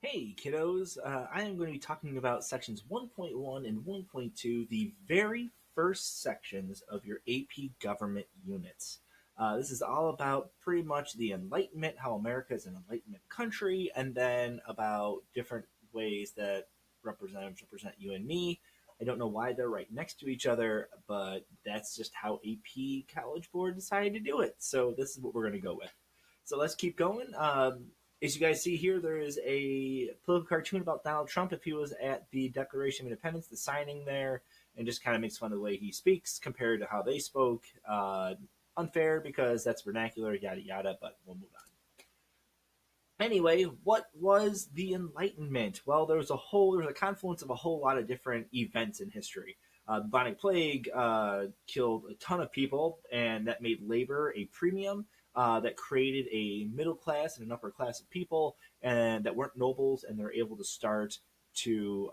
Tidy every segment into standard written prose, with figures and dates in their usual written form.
Hey kiddos, I am going to be talking about sections 1.1 and 1.2, the very first sections of your AP government units. This is all about pretty much the Enlightenment, how America is an Enlightenment country, and then about different ways that representatives represent you and me. I don't know why they're right next to each other, but that's just how AP College Board decided to do it. So this is what we're going to go with. So let's keep going. As you guys see here, there is a political cartoon about Donald Trump if he was at the Declaration of Independence, the signing there, and just kind of makes fun of the way he speaks compared to how they spoke. Unfair because that's vernacular, yada yada, but we'll move on. Anyway, what was the Enlightenment? Well, there was a confluence of a whole lot of different events in history. The bubonic plague killed a ton of people, and that made labor a premium. That created a middle class and an upper class of people, and that weren't nobles, and they're able to start to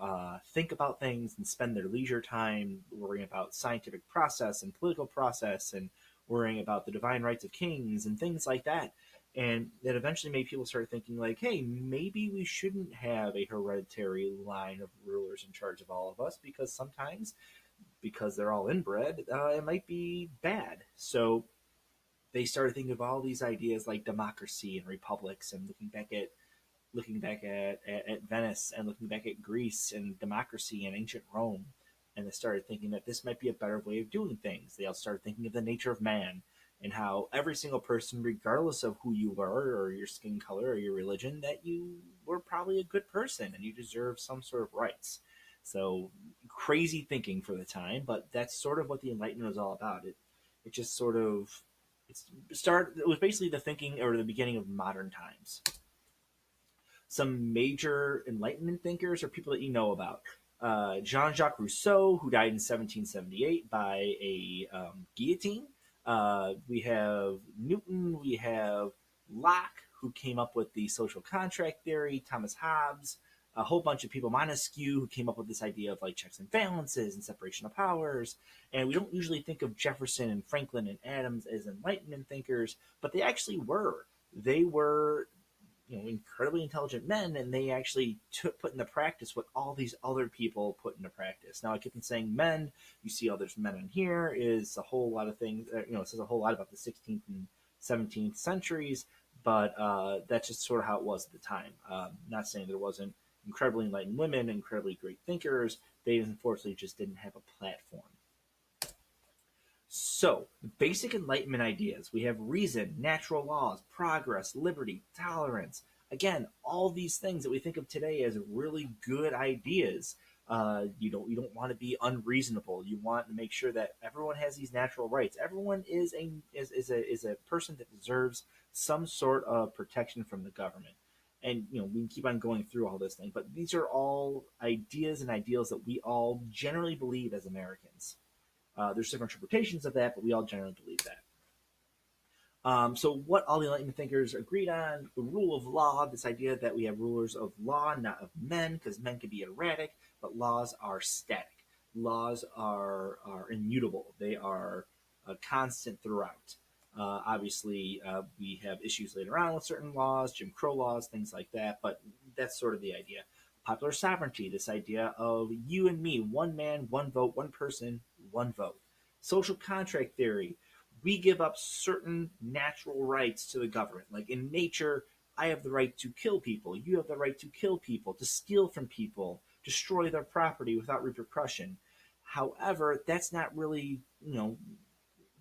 think about things and spend their leisure time worrying about scientific process and political process and worrying about the divine rights of kings and things like that. And that eventually made people start thinking, like, hey, maybe we shouldn't have a hereditary line of rulers in charge of all of us because sometimes, because they're all inbred, it might be bad. So they started thinking of all these ideas like democracy and republics and looking back at Venice and looking back at Greece and democracy and ancient Rome. And they started thinking that this might be a better way of doing things. They all started thinking of the nature of man and how every single person, regardless of who you were or your skin color or your religion, that you were probably a good person and you deserve some sort of rights. So crazy thinking for the time, but that's sort of what the Enlightenment was all about. It just sort of it was basically the thinking or the beginning of modern times. Some major Enlightenment thinkers are people that you know about. Jean-Jacques Rousseau, who died in 1778 by a guillotine. We have Newton. We have Locke, who came up with the social contract theory. Thomas Hobbes. A whole bunch of people. Montesquieu, who came up with this idea of like checks and balances and separation of powers. And we don't usually think of Jefferson and Franklin and Adams as Enlightenment thinkers, but they actually were. They were incredibly intelligent men, and they actually put into practice what all these other people put into practice. Now, I keep on saying men. You see, all there's men in here is a whole lot of things. It says a whole lot about the 16th and 17th centuries, but that's just sort of how it was at the time. Not saying there wasn't incredibly enlightened women, incredibly great thinkers. They unfortunately just didn't have a platform. So, the basic Enlightenment ideas we have reason, natural laws, progress, liberty, tolerance. Again, all these things that we think of today as really good ideas. You don't want to be unreasonable. You want to make sure that everyone has these natural rights. Everyone is a person that deserves some sort of protection from the government. And we can keep on going through all this thing, but these are all ideas and ideals that we all generally believe as Americans. There's different interpretations of that, but we all generally believe that. So, what all the Enlightenment thinkers agreed on: the rule of law, this idea that we have rulers of law, not of men, because men can be erratic, but laws are static. Laws are immutable, they are constant throughout. Obviously, we have issues later on with certain laws, Jim Crow laws, things like that, but that's sort of the idea. Popular sovereignty, this idea of you and me, one man, one vote, one person, one vote. Social contract theory, we give up certain natural rights to the government. Like in nature, I have the right to kill people. You have the right to kill people, to steal from people, destroy their property without repercussion. However, that's not really,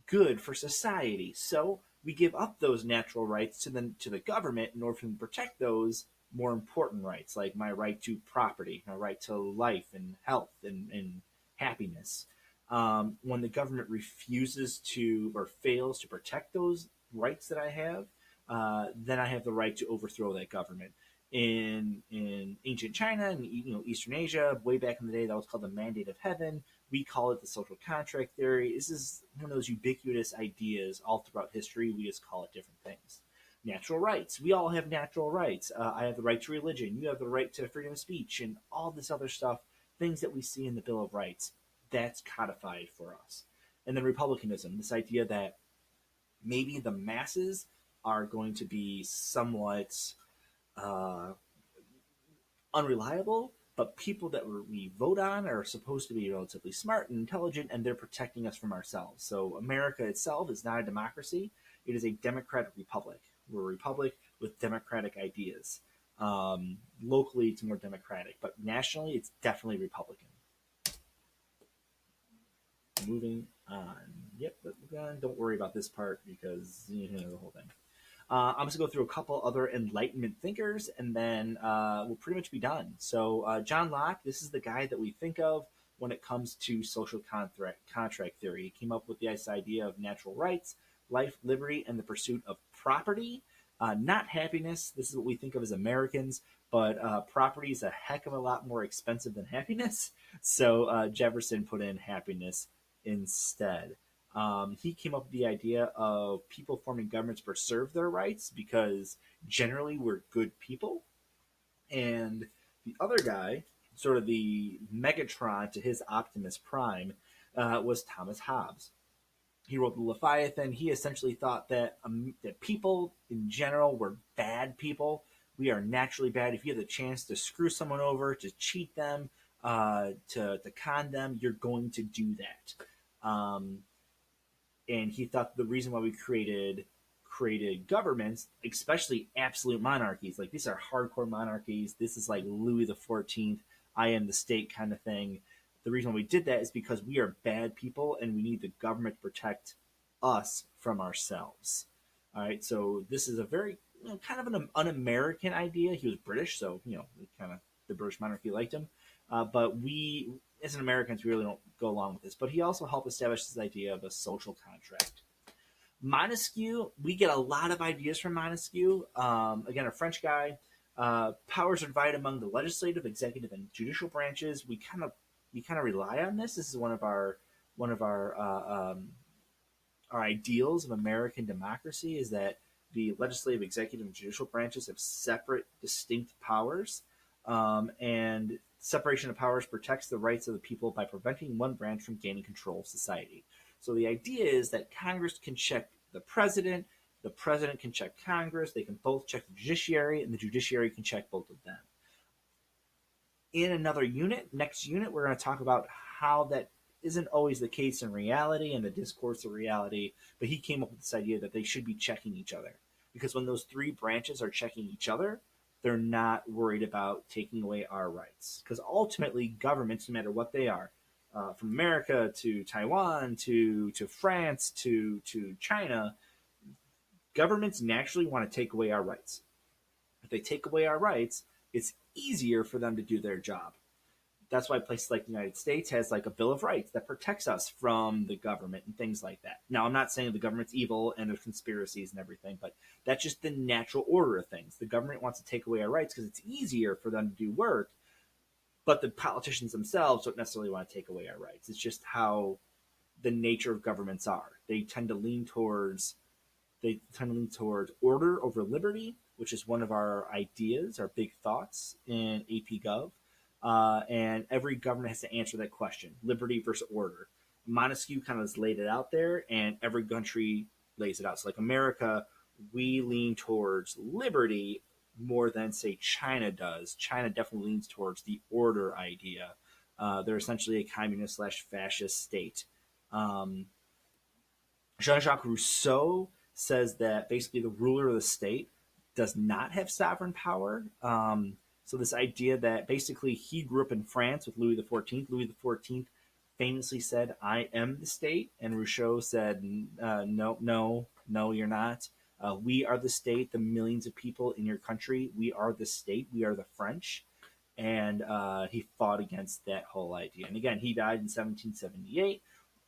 good for society. So we give up those natural rights to the government in order to protect those more important rights, like my right to property, my right to life and health and happiness. When the government refuses to or fails to protect those rights that I have, then I have the right to overthrow that government. In ancient China and Eastern Asia, way back in the day, that was called the Mandate of Heaven. We call it the social contract theory. This is one of those ubiquitous ideas all throughout history. We just call it different things. Natural rights. We all have natural rights. I have the right to religion. You have the right to freedom of speech and all this other stuff. Things that we see in the Bill of Rights. That's codified for us. And then republicanism, this idea that maybe the masses are going to be somewhat uh, unreliable, but people that we vote on are supposed to be relatively smart and intelligent, and they're protecting us from ourselves. So America itself is not a democracy. It is a democratic republic. We're a republic with democratic ideas. Locally, it's more democratic, but nationally, it's definitely Republican. Moving on. Yep, but don't worry about this part because you know the whole thing. I'm just going to go through a couple other Enlightenment thinkers, and then we'll pretty much be done. So John Locke, this is the guy that we think of when it comes to social contract theory. He came up with this idea of natural rights, life, liberty, and the pursuit of property, not happiness. This is what we think of as Americans, but property is a heck of a lot more expensive than happiness. So Jefferson put in happiness instead. He came up with the idea of people forming governments to preserve their rights because generally we're good people. And the other guy, sort of the Megatron to his Optimus Prime, was Thomas Hobbes. He wrote the Leviathan. He essentially thought that people in general were bad people. We are naturally bad. If you have the chance to screw someone over, to cheat them, to con them, you're going to do that. And he thought the reason why we created governments, especially absolute monarchies, like these are hardcore monarchies. This is like Louis XIV, I am the state kind of thing. The reason why we did that is because we are bad people and we need the government to protect us from ourselves. All right, so this is a very kind of an un-American idea. He was British, so kind of the British monarchy liked him, but we as an Americans, we really don't go along with this. But he also helped establish this idea of a social contract. Montesquieu, we get a lot of ideas from Montesquieu. Again, a French guy. Powers are divided among the legislative, executive, and judicial branches. We kind of rely on this. This is one of our ideals of American democracy is that the legislative, executive, and judicial branches have separate, distinct powers, and separation of powers protects the rights of the people by preventing one branch from gaining control of society. So the idea is that Congress can check the president can check Congress, they can both check the judiciary, and the judiciary can check both of them. In another next unit, we're going to talk about how that isn't always the case in reality and the discourse of reality, but he came up with this idea that they should be checking each other. Because when those three branches are checking each other, they're not worried about taking away our rights. Because ultimately, governments, no matter what they are, from America to Taiwan to France to China, governments naturally want to take away our rights. If they take away our rights, it's easier for them to do their job. That's why places like the United States has like a Bill of Rights that protects us from the government and things like that. Now, I'm not saying the government's evil and there's conspiracies and everything, but that's just the natural order of things. The government wants to take away our rights because it's easier for them to do work, but the politicians themselves don't necessarily want to take away our rights. It's just how the nature of governments are. They tend to lean towards order over liberty, which is one of our ideas, our big thoughts in AP Gov. And every government has to answer that question: liberty versus order. Montesquieu kind of has laid it out there, and every country lays it out. So, like America, we lean towards liberty more than, say, China does. China definitely leans towards the order idea. They're essentially a communist/fascist state. Jean-Jacques Rousseau says that basically the ruler of the state does not have sovereign power. So this idea that basically he grew up in France with Louis XIV. Louis XIV famously said, "I am the state," and Rousseau said, "No, you're not. We are the state. The millions of people in your country, we are the state. We are the French." And he fought against that whole idea. And again, he died in 1778,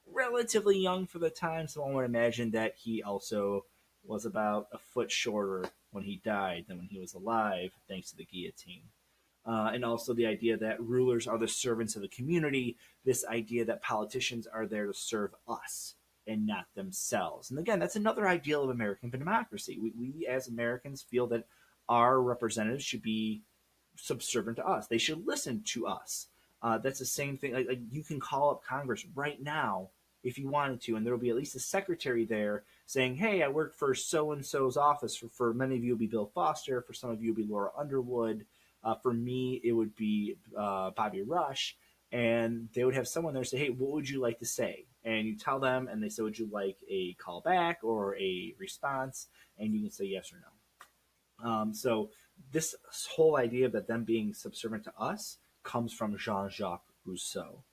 relatively young for the time. So one would imagine that he also was about a foot shorter when he died than when he was alive, thanks to the guillotine. And also the idea that rulers are the servants of the community, this idea that politicians are there to serve us and not themselves. And again, that's another ideal of American democracy. We as Americans feel that our representatives should be subservient to us. They should listen to us. That's the same thing. Like you can call up Congress right now if you wanted to, and there will be at least a secretary there saying, "Hey, I work for so-and-so's office." For many of you, it'll be Bill Foster. For some of you, it'll be Laura Underwood. For me, it would be Bobby Rush, and they would have someone there say, "Hey, what would you like to say?" And you tell them, and they say, "Would you like a callback or a response?" And you can say yes or no. So this whole idea that them being subservient to us comes from Jean-Jacques Rousseau.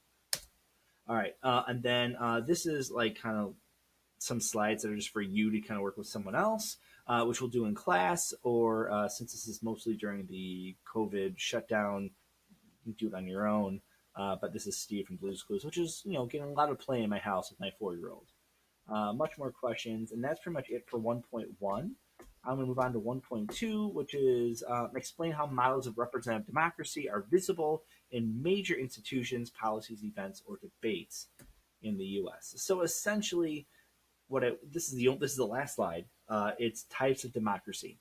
All right, and then this is like kind of some slides that are just for you to kind of work with someone else, which we'll do in class, or since this is mostly during the COVID shutdown, you can do it on your own. But this is Steve from Blue's Clues, which is getting a lot of play in my house with my 4-year-old. Much more questions, and that's pretty much it for 1.1. I'm going to move on to 1.2, which is explain how models of representative democracy are visible in major institutions, policies, events, or debates in the U.S. So essentially, this is the last slide. It's types of democracy: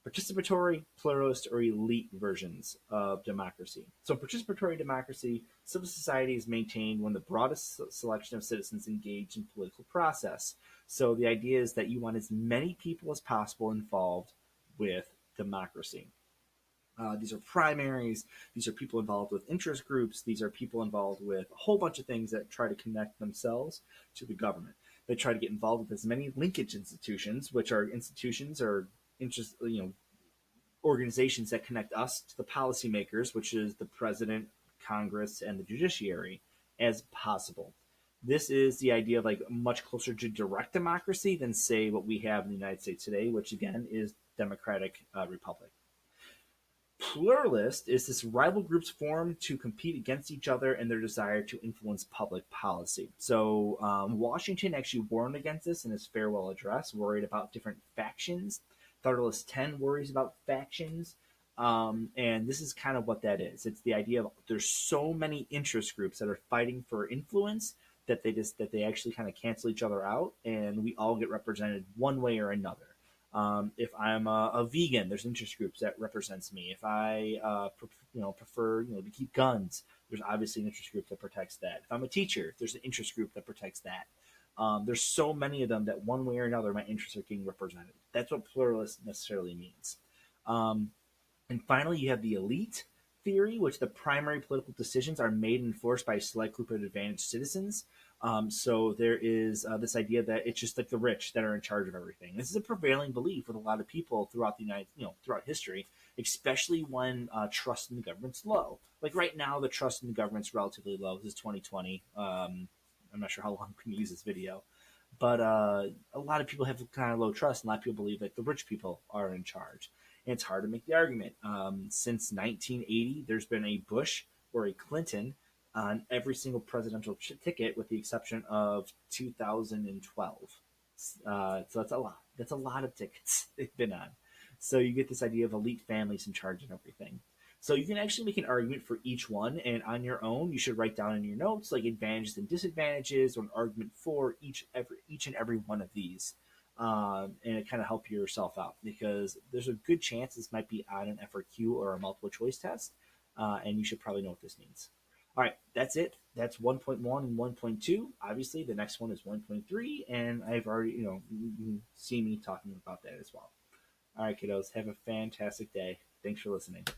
participatory, pluralist, or elite versions of democracy. So, participatory democracy, civil society is maintained when the broadest selection of citizens engage in political process. So, the idea is that you want as many people as possible involved with democracy. These are primaries. These are people involved with interest groups. These are people involved with a whole bunch of things that try to connect themselves to the government. They try to get involved with as many linkage institutions, which are institutions or interest, organizations that connect us to the policymakers, which is the president, Congress, and the judiciary, as possible. This is the idea of like much closer to direct democracy than, say, what we have in the United States today, which again is democratic republic. Pluralist is this rival groups formed to compete against each other in their desire to influence public policy. So Washington actually warned against this in his farewell address, worried about different factions. Federalist 10 worries about factions. And this is kind of what that is. It's the idea of there's so many interest groups that are fighting for influence that they actually kind of cancel each other out, and we all get represented one way or another. If I'm a vegan, there's interest groups that represents me. If I prefer to keep guns, there's obviously an interest group that protects that. If I'm a teacher, there's an interest group that protects that. There's so many of them that one way or another my interests are getting represented. That's what pluralist necessarily means. And finally, you have the elite theory, which the primary political decisions are made and enforced by a select group of advantaged citizens. So there is this idea that it's just like the rich that are in charge of everything. This is a prevailing belief with a lot of people throughout throughout history, especially when trust in the government's low. Like right now, the trust in the government's relatively low. This is 2020. I'm not sure how long we can use this video, but a lot of people have kind of low trust, and a lot of people believe that the rich people are in charge. And it's hard to make the argument. Since 1980, there's been a Bush or a Clinton on every single presidential ticket, with the exception of 2012. So that's a lot. That's a lot of tickets they've been on. So you get this idea of elite families in charge of everything. So you can actually make an argument for each one, and on your own, you should write down in your notes like advantages and disadvantages, or an argument for each and every one of these. And it kind of help yourself out, because there's a good chance this might be on an FRQ or a multiple choice test, and you should probably know what this means. All right, that's it. That's 1.1 and 1.2. Obviously, the next one is 1.3, and I've already, you can see me talking about that as well. All right, kiddos, have a fantastic day. Thanks for listening.